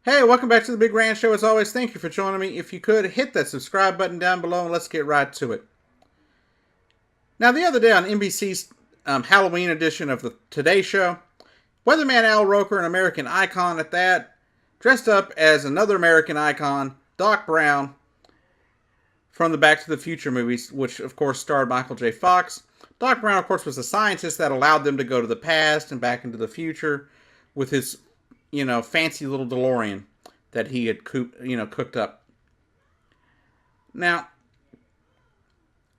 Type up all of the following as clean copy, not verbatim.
Hey, welcome back to the Big Rand Show. As always, thank you for joining me. If you could, hit that subscribe button down below and let's get right to it. Now, the other day on NBC's Halloween edition of the Today Show, weatherman Al Roker, an American icon at that, dressed up as another American icon, Doc Brown, from the Back to the Future movies, which of course starred Michael J. Fox. Doc Brown, of course, was a scientist that allowed them to go to the past and back into the future with his, fancy little DeLorean that he had, cooked up. Now,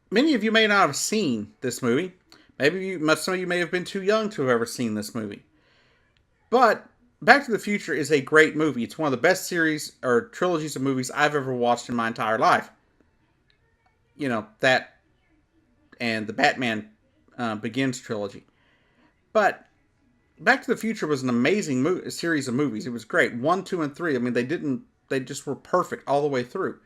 many of you may not have seen this movie. Some of you may have been too young to have ever seen this movie. But Back to the Future is a great movie. It's one of the best series or trilogies of movies I've ever watched in my entire life. That and the Batman Begins trilogy. But Back to the Future was an amazing series of movies. It was great. 1, 2, and 3. I mean, they just were perfect all the way through.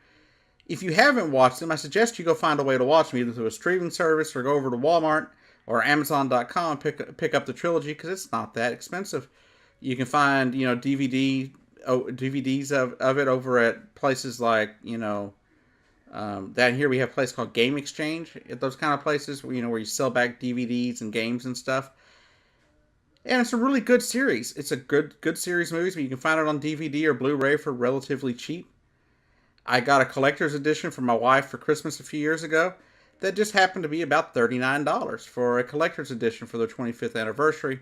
If you haven't watched them, I suggest you go find a way to watch them, either through a streaming service or go over to Walmart or Amazon.com and pick up the trilogy, because it's not that expensive. You can find, DVDs of it over at places like, down here we have a place called Game Exchange. At those kind of places, where you sell back DVDs and games and stuff. And it's a really good series. It's a good series of movies, but you can find it on DVD or Blu-ray for relatively cheap. I got a collector's edition for my wife for Christmas a few years ago that just happened to be about $39 for a collector's edition for their 25th anniversary.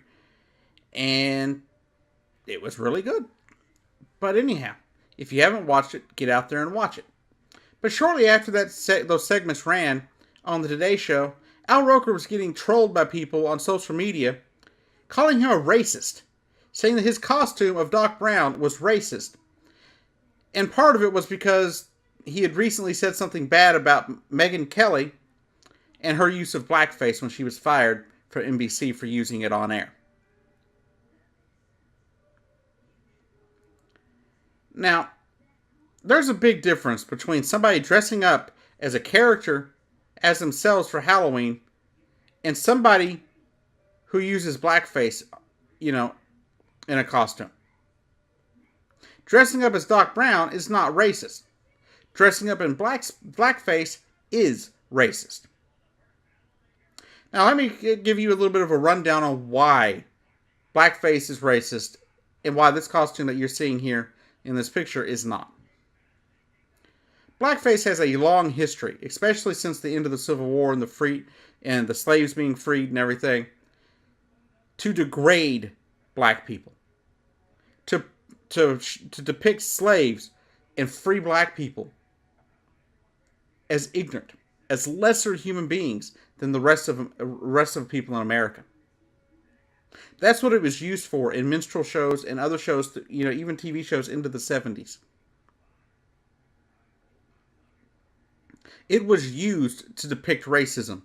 And it was really good. But anyhow, if you haven't watched it, get out there and watch it. But shortly after those segments ran on the Today Show, Al Roker was getting trolled by people on social media, calling him a racist, saying that his costume of Doc Brown was racist. And part of it was because he had recently said something bad about Megyn Kelly and her use of blackface when she was fired from NBC for using it on air. Now, there's a big difference between somebody dressing up as a character as themselves for Halloween and somebody who uses blackface, in a costume. Dressing up as Doc Brown is not racist. Dressing up in blackface is racist. Now, let me give you a little bit of a rundown on why blackface is racist and why this costume that you're seeing here in this picture is not. Blackface has a long history, especially since the end of the Civil War and the slaves being freed and everything, to degrade black people, to depict slaves and free black people as ignorant, as lesser human beings than the rest of people in America. That's what it was used for in minstrel shows and other shows, even TV shows into the 70s. It was used to depict racism.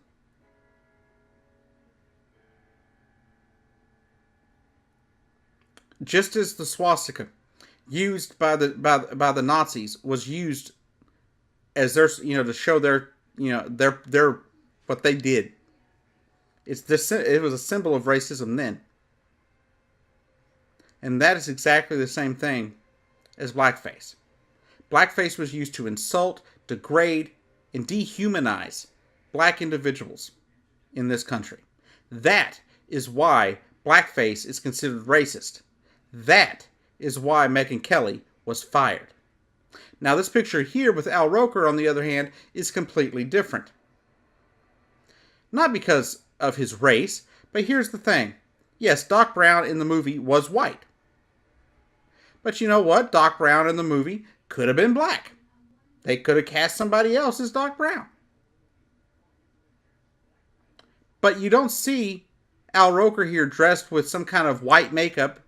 Just as the swastika, used by the Nazis, was used as their to show their what they did. It was a symbol of racism then, and that is exactly the same thing as blackface. Blackface was used to insult, degrade, and dehumanize black individuals in this country. That is why blackface is considered racist. That is why Megyn Kelly was fired. Now, this picture here with Al Roker, on the other hand, is completely different. Not because of his race, but here's the thing. Yes, Doc Brown in the movie was white. But you know what? Doc Brown in the movie could have been black. They could have cast somebody else as Doc Brown. But you don't see Al Roker here dressed with some kind of white makeup.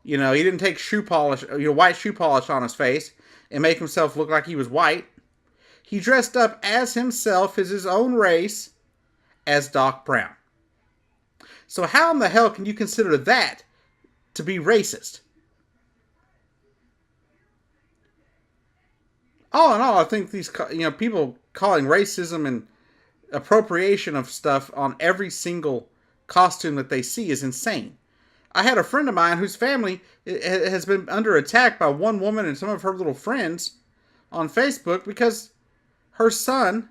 He didn't take white shoe polish on his face and make himself look like he was white. He dressed up as himself, as his own race, as Doc Brown. So how in the hell can you consider that to be racist? All in all, I think these people calling racism and appropriation of stuff on every single costume that they see is insane. I had a friend of mine whose family has been under attack by one woman and some of her little friends on Facebook because her son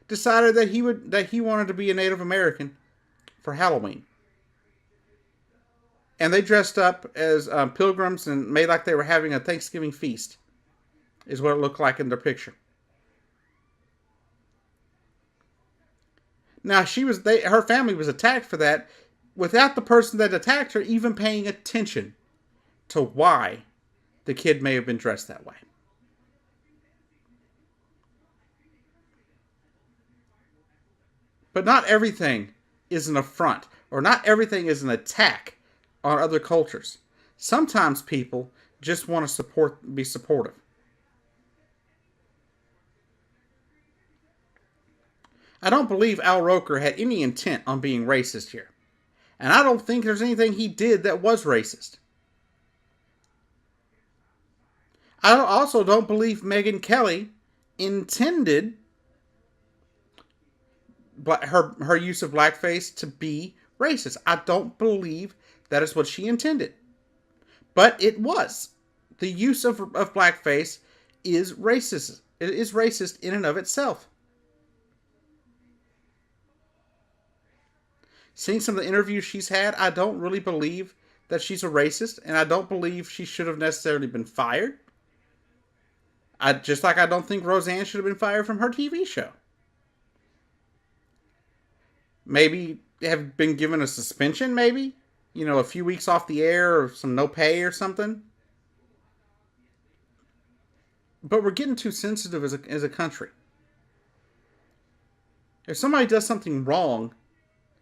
decided that he wanted to be a Native American for Halloween. And they dressed up as pilgrims and made like they were having a Thanksgiving feast, is what it looked like in their picture. Now her family was attacked for that, without the person that attacked her even paying attention to why the kid may have been dressed that way. But not everything is an affront, or not everything is an attack on other cultures. Sometimes people just want to be supportive. I don't believe Al Roker had any intent on being racist here. And I don't think there's anything he did that was racist. I also don't believe Megyn Kelly intended her use of blackface to be racist. I don't believe that is what she intended. But it was. The use of blackface is racist. It is racist in and of itself. Seeing some of the interviews she's had, I don't really believe that she's a racist, and I don't believe she should have necessarily been fired. Just like I don't think Roseanne should have been fired from her TV show. Maybe have been given a suspension, maybe? A few weeks off the air, or some no pay or something. But we're getting too sensitive as a country. If somebody does something wrong,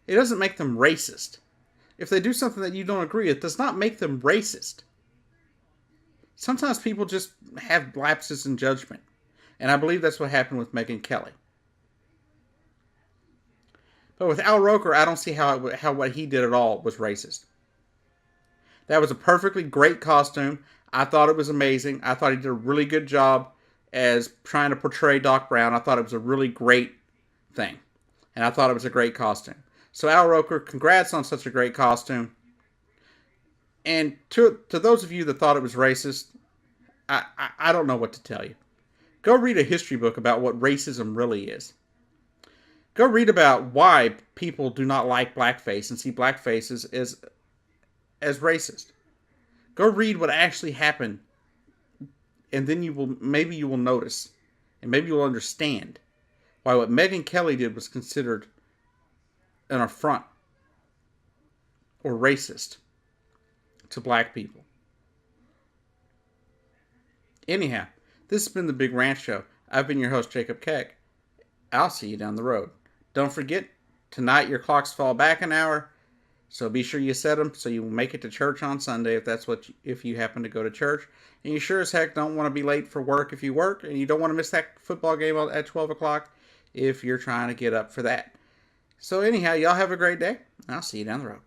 it doesn't make them racist. If they do something that you don't agree with, it does not make them racist. Sometimes people just have lapses in judgment. And I believe that's what happened with Megyn Kelly. But with Al Roker, I don't see how what he did at all was racist. That was a perfectly great costume. I thought it was amazing. I thought he did a really good job as trying to portray Doc Brown. I thought it was a really great thing. And I thought it was a great costume. So Al Roker, congrats on such a great costume. And to those of you that thought it was racist, I don't know what to tell you. Go read a history book about what racism really is. Go read about why people do not like blackface and see blackface as racist. Go read what actually happened, and then you will notice, and maybe you'll understand why what Megyn Kelly did was considered an affront or racist to black people. Anyhow, this has been the Big Ranch Show. I've been your host, Jacob Keck. I'll see you down the road. Don't forget, tonight your clocks fall back an hour, so be sure you set them so you will make it to church on Sunday if you happen to go to church. And you sure as heck don't want to be late for work if you work, and you don't want to miss that football game at 12 o'clock if you're trying to get up for that. So anyhow, y'all have a great day. I'll see you down the road.